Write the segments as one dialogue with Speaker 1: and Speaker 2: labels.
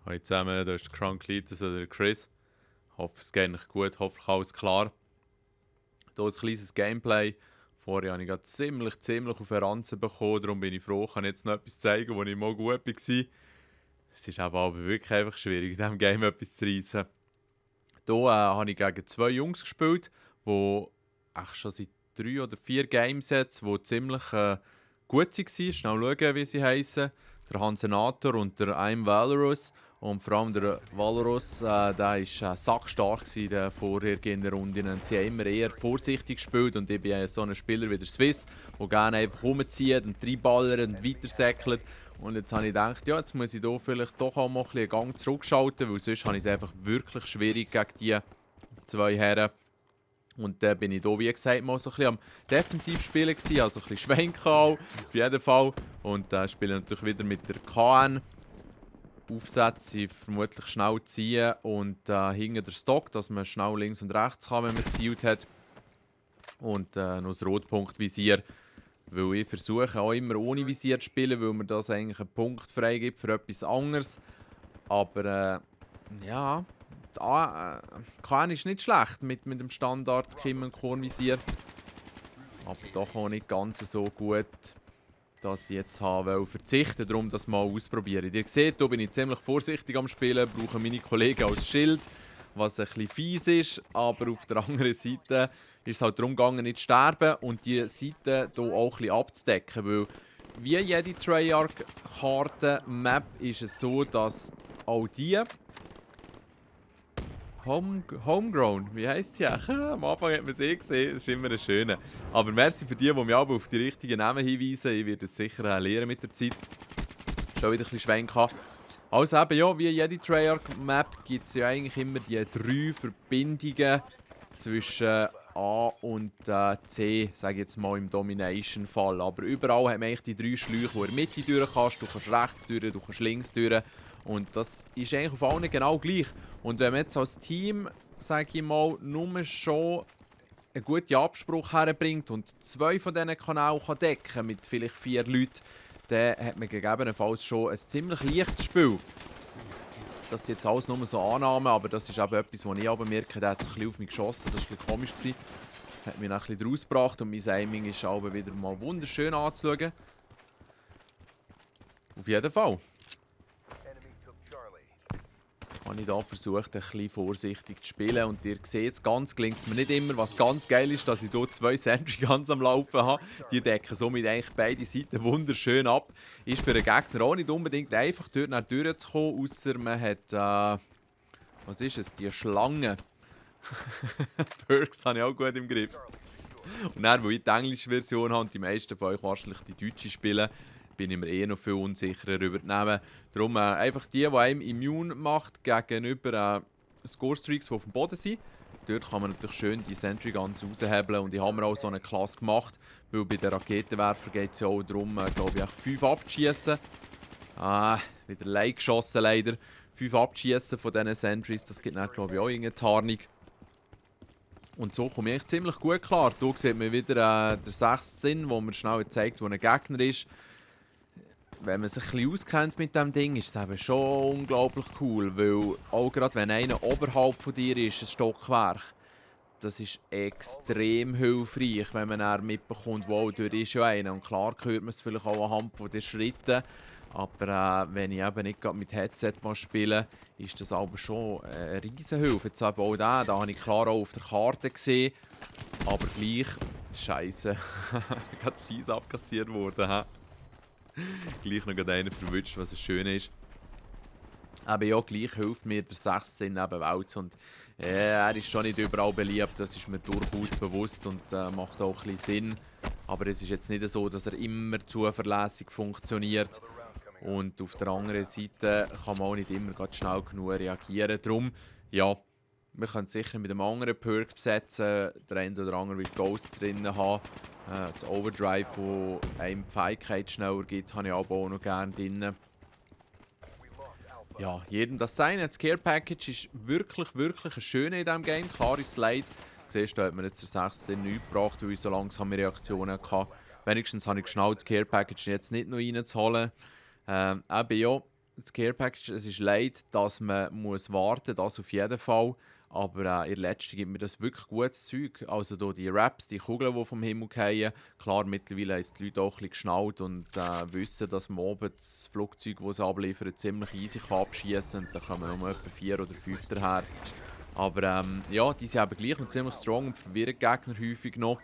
Speaker 1: Hallo zusammen, da ist der Kranklitis oder der Chris. Ich hoffe, es geht euch gut, hoffentlich alles klar. Hier ein kleines Gameplay. Vorher habe ich gerade ziemlich auf den Ranzen bekommen, darum bin ich froh, kann jetzt noch etwas zeigen, wo ich mal gut war. Es ist aber wirklich einfach schwierig, in diesem Game etwas zu reissen. Hier habe ich gegen zwei Jungs gespielt, die schon seit 3 oder 4 Games jetzt, die ziemlich gut waren. Schnell schauen, wie sie heißen. Der Hansenator und der I'm Valorous. Und vor allem der Valorous, der war sackstark in den vorhergehenden Runden. Und sie haben immer eher vorsichtig gespielt und ich bin so ein Spieler wie der Swiss, der gerne einfach rumzieht und reinballert und weitersäckelt. Und jetzt habe ich gedacht, ja, jetzt muss ich hier vielleicht doch auch mal ein bisschen einen Gang zurückschalten, weil sonst habe ich es einfach wirklich schwierig gegen die zwei Herren. Und dann bin ich hier, wie gesagt, mal so ein bisschen am Defensivspielen gewesen, also ein bisschen Schwenken auch, auf jeden Fall. Und spiele natürlich wieder mit der KN. Aufsätze vermutlich schnell ziehen und hinten der Stock, dass man schnell links und rechts kann, wenn man gezielt hat. Und noch das Rotpunktvisier, weil ich versuche auch immer ohne Visier zu spielen, weil mir das eigentlich einen Punkt freigibt für etwas anderes. Aber ja, KN ist nicht schlecht mit dem Standard Kim und Kornvisier. Aber doch auch nicht ganz so gut, dass ich jetzt habe verzichten, darum das mal ausprobieren. Ihr seht, hier bin ich ziemlich vorsichtig am Spielen, brauche meine Kollegen als Schild, was ein bisschen fies ist, aber auf der anderen Seite ist es halt darum gegangen, nicht zu sterben und die Seite hier auch ein bisschen abzudecken, weil wie jede Treyarch-Karte-Map ist es so, dass auch die Homegrown, wie heisst sie eigentlich? Am Anfang hat man es gesehen, das ist immer ein schöner. Aber merci für die mich aber auf die richtigen Namen hinweisen. Ich werde es sicher lernen mit der Zeit. Schon wieder ein bisschen schwenken. Also eben, ja, wie jede Treyarch-Map gibt es ja eigentlich immer die 3 Verbindungen zwischen A und C, sage ich jetzt mal im Domination-Fall. Aber überall haben wir eigentlich die 3 Schläuche, wo du in der Mitte durch kannst. Du kannst rechts durch, du kannst links durch. Und das ist eigentlich auf allen genau gleich. Und wenn man jetzt als Team, sage ich mal, nur schon einen guten Abspruch herbringt und 2 von diesen Kanälen decken kann mit vielleicht 4 Leuten, dann hat man gegebenenfalls schon ein ziemlich leichtes Spiel. Das ist jetzt alles nur so Annahmen, aber das ist eben etwas, was ich aber merke, der hat sich ein bisschen auf mich geschossen, das war ein bisschen komisch. Hat mich ein bisschen draus gebracht und mein Aiming ist aber wieder mal wunderschön anzuschauen. Auf jeden Fall. Habe ich hier versucht, ein bisschen vorsichtig zu spielen und ihr seht es, ganz gelingt es mir nicht immer. Was ganz geil ist, dass ich hier 2 Sentry Guns am Laufen habe. Die decken somit eigentlich beide Seiten wunderschön ab. Ist für einen Gegner auch nicht unbedingt einfach, dort durchzukommen, außer man hat, was ist es, die Schlange. Perks habe ich auch gut im Griff. Und dann, wo ich die englische Version habe und die meisten von euch wahrscheinlich die deutsche spielen, bin ich mir noch viel unsicherer übernehmen. Darum einfach die einem immun macht gegenüber Score-Streaks, die auf dem Boden sind. Dort kann man natürlich schön die Sentry Guns raushebeln und ich habe mir auch so eine Klasse gemacht, weil bei den Raketenwerfern geht es ja auch darum, glaube ich, 5 abzuschießen. Wieder leicht geschossen leider. 5 abzuschießen von diesen Sentries, das gibt dann, glaube ich, auch irgendeine Tarnung. Und so komme ich ziemlich gut klar. Hier sieht man wieder den 6. Sinn, wo man schnell zeigt, wo ein Gegner ist. Wenn man sich ein bisschen auskennt mit diesem Ding, ist es eben schon unglaublich cool, weil auch gerade wenn einer oberhalb von dir ist, ein Stockwerk, das ist extrem hilfreich, wenn man dann mitbekommt, wow, dort ist ja einer. Und klar hört man es vielleicht auch anhand der Schritte, aber wenn ich eben nicht gerade mit Headset mal spiele, ist das aber schon eine riesen Hilfe. Jetzt eben auch da habe ich klar auch auf der Karte gesehen, aber gleich, Scheiße, gerade fies abkassiert worden. Gleich noch einen verwünscht, was das Schöne ist. Aber ja, gleich hilft mir der 16 eben Wels. Und er ist schon nicht überall beliebt, das ist mir durchaus bewusst und macht auch ein bisschen Sinn. Aber es ist jetzt nicht so, dass er immer zuverlässig funktioniert. Und auf der anderen Seite kann man auch nicht immer ganz schnell genug reagieren. Darum, ja, wir können es sicher mit einem anderen Perk besetzen. Der eine oder andere wird Ghost drin haben. Das Overdrive, das einem die Fähigkeit schneller gibt, habe ich aber auch noch gerne drin. Ja, jedem das seine. Das Care Package ist wirklich ein schönes in diesem Game. Klar ist es leid. Siehst du, da hat mir jetzt der 16 nichts gebracht, weil ich so langsame Reaktionen hatte. Wenigstens habe ich geschnallt, das Care Package jetzt nicht noch reinzuholen. Eben ja, das Care Package, es ist leid, dass man muss warten muss, das auf jeden Fall. Aber in der letzten gibt mir das wirklich gutes Zeug. Also hier die Raps, die Kugeln, die vom Himmel fallen. Klar, mittlerweile haben es die Leute auch ein bisschen geschnallt und wissen, dass man oben das Flugzeug, das sie abliefern, ziemlich easy abschießen kann. Und dann kommen nur etwa 4 oder 5 daher. Aber ja, die sind eben gleich noch ziemlich strong und verwirren die Gegner häufig noch.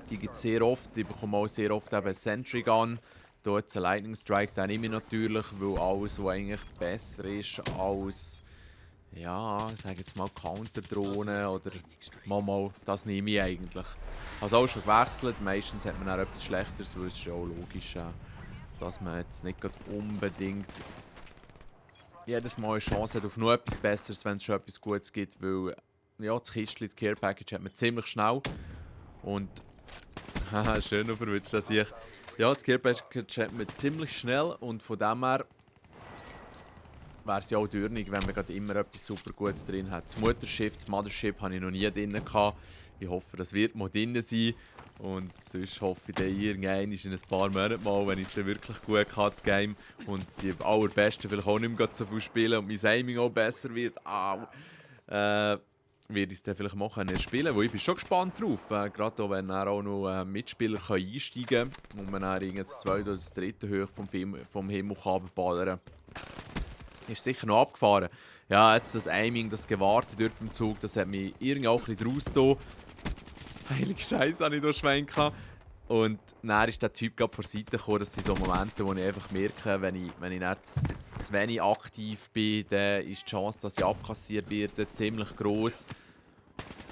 Speaker 1: Die gibt es sehr oft. Ich bekomme auch sehr oft eben Sentry Gun. Hier jetzt ein Lightning Strike, den nehme ich natürlich, weil alles, was eigentlich besser ist als, ja, sage jetzt mal Counter-Drohnen oder mal, das nehme ich eigentlich. Also auch schon gewechselt, meistens hat man auch etwas Schlechteres, weil es ist ja auch logisch, dass man jetzt nicht gerade unbedingt jedes Mal eine Chance hat auf noch etwas Besseres, wenn es schon etwas Gutes gibt, weil ja, das Kistchen, das Care Package hat man ziemlich schnell und haha, schön noch verwünscht, dass ich... Ja, das Care Package hat man ziemlich schnell und von dem her wäre es ja auch dürnig, wenn man gerade immer etwas super Gutes drin hat. Das Mutterschiff, das Mothership habe ich noch nie drin gehabt. Ich hoffe, das wird mal drin sein. Und sonst hoffe ich dann irgendwann in ein paar Monaten mal, wenn ich es dann wirklich gut kann, das Game. Und die allerbesten vielleicht auch nicht mehr so viel spielen und mein Aiming auch besser wird. Werde ich es dann vielleicht mal spielen, weil ich bin schon gespannt drauf. Gerade auch, wenn dann auch noch Mitspieler einsteigen kann und man dann das zweite oder das dritte Höhe vom Himmel ballern kann. Ist sicher noch abgefahren. Ja, jetzt das Aiming, das Gewartet dort im Zug, das hat mich irgendwie auch ein bisschen rausgetan. Heilige Scheiße, habe ich hier schwenken. Und dann ist der Typ gerade vor der Seite gekommen. Das sind so Momente, wo ich einfach merke, wenn ich nicht zu wenig aktiv bin, dann ist die Chance, dass ich abkassiert werde, ziemlich gross.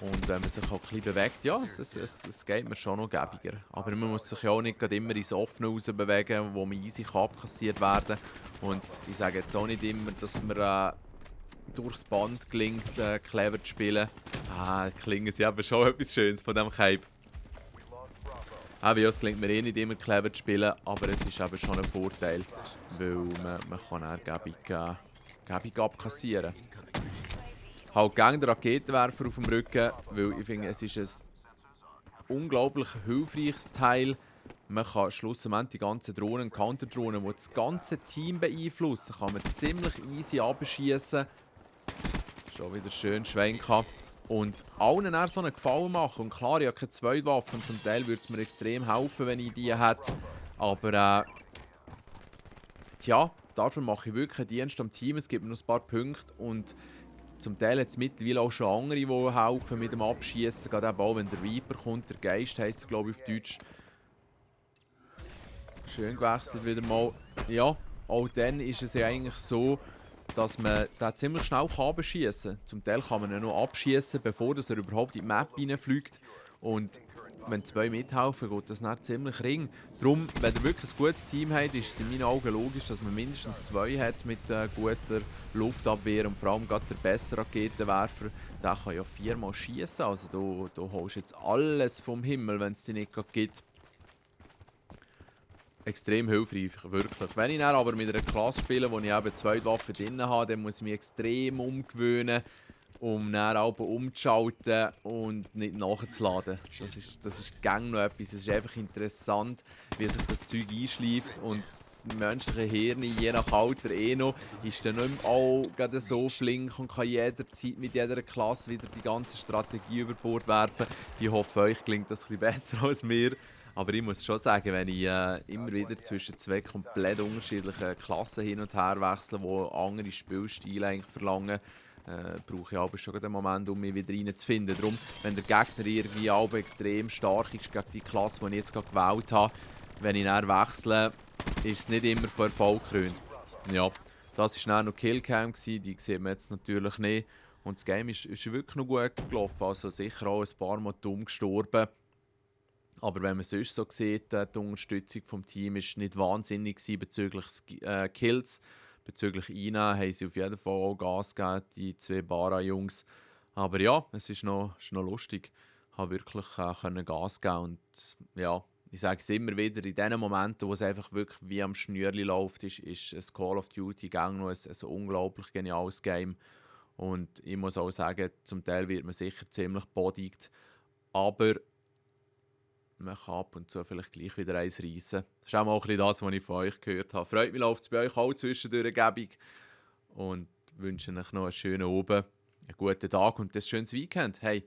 Speaker 1: Und wenn man sich auch ein bisschen bewegt, ja, es geht mir schon noch gäbiger. Aber man muss sich ja auch nicht gerade immer ins Offene raus bewegen, wo man easy abkassiert werden kann. Und ich sage jetzt auch nicht immer, dass man durchs Band gelingt, clever zu spielen. Klingen sie eben schon etwas Schönes von diesem Cape. Ja, es gelingt mir eh nicht immer clever zu spielen, aber es ist eben schon ein Vorteil, weil man kann dann gäbig abkassieren. Halt gegen den Raketenwerfer auf dem Rücken, weil ich finde, es ist ein unglaublich hilfreiches Teil. Man kann schlussendlich die ganzen Drohnen, Counterdrohnen, die das ganze Team beeinflussen, kann man ziemlich easy abschießen. Schon wieder schön schwenken. Und allen dann so einen Gefallen machen. Und klar, ich habe keine Zweitwaffen. Zum Teil würde es mir extrem helfen, wenn ich die hätte. Aber tja, dafür mache ich wirklich einen Dienst am Team. Es gibt mir noch ein paar Punkte. Und zum Teil hat es mittlerweile auch schon andere, die helfen mit dem Abschießen. Gerade auch, wenn der Reaper kommt, der Geist heisst es, glaube ich, auf Deutsch. Schön gewechselt wieder mal. Ja, auch dann ist es ja eigentlich so, dass man den ziemlich schnell abschießen kann. Zum Teil kann man ihn noch abschießen, bevor er überhaupt in die Map reinfliegt. Und wenn zwei mithelfen, geht das nicht ziemlich ring. Darum, wenn ihr wirklich ein gutes Team habt, ist es in meinen Augen logisch, dass man mindestens zwei hat mit guter Luftabwehr und vor allem gerade der bessere Raketenwerfer. Der kann ja 4-mal schießen. Also da holst du jetzt alles vom Himmel, wenn es die nicht gibt. Extrem hilfreich, wirklich. Wenn ich dann aber mit einer Klasse spiele, wo ich eben zwei Waffen drin habe, dann muss ich mich extrem umgewöhnen, um dann auch umzuschalten und nicht nachzuladen. Das ist gang noch etwas. Es ist einfach interessant, wie sich das Zeug einschleift und das menschliche Hirn, je nach Alter noch, ist dann nicht mehr auch gerade so flink und kann jederzeit mit jeder Klasse wieder die ganze Strategie über Bord werfen. Ich hoffe, euch klingt das ein bisschen besser als mir. Aber ich muss schon sagen, wenn ich immer wieder zwischen zwei komplett unterschiedlichen Klassen hin und her wechsle, die andere Spielstile eigentlich verlangen, brauche ich aber schon einen Moment, um mich wieder reinzufinden. Darum, wenn der Gegner irgendwie auch extrem stark ist gegen die Klasse, die ich jetzt gerade gewählt habe, wenn ich dann wechsle, ist es nicht immer von Erfolg gekrönt. Ja, das war dann noch Killcam, die sieht man jetzt natürlich nicht. Und das Game ist wirklich noch gut gelaufen, also sicher auch ein paar Mal dumm gestorben. Aber wenn man sonst so sieht, die Unterstützung vom Team war nicht wahnsinnig bezüglich Kills. Bezüglich Ina haben sie auf jeden Fall auch Gas gegeben, die zwei Bara-Jungs. Aber ja, es ist noch lustig. Ich konnte wirklich Gas geben. Und ja, ich sage es immer wieder, in den Momenten, wo es einfach wirklich wie am Schnürli läuft, ist ein Call of Duty noch ein unglaublich geniales Game. Und ich muss auch sagen, zum Teil wird man sicher ziemlich bodigt. Aber man kann ab und zu vielleicht gleich wieder eins reissen. Das ist auch mal ein bisschen das, was ich von euch gehört habe. Freut mich, läuft es bei euch auch zwischendurch gäbig. Und wünsche euch noch einen schönen Abend, einen guten Tag und ein schönes Weekend. Hey,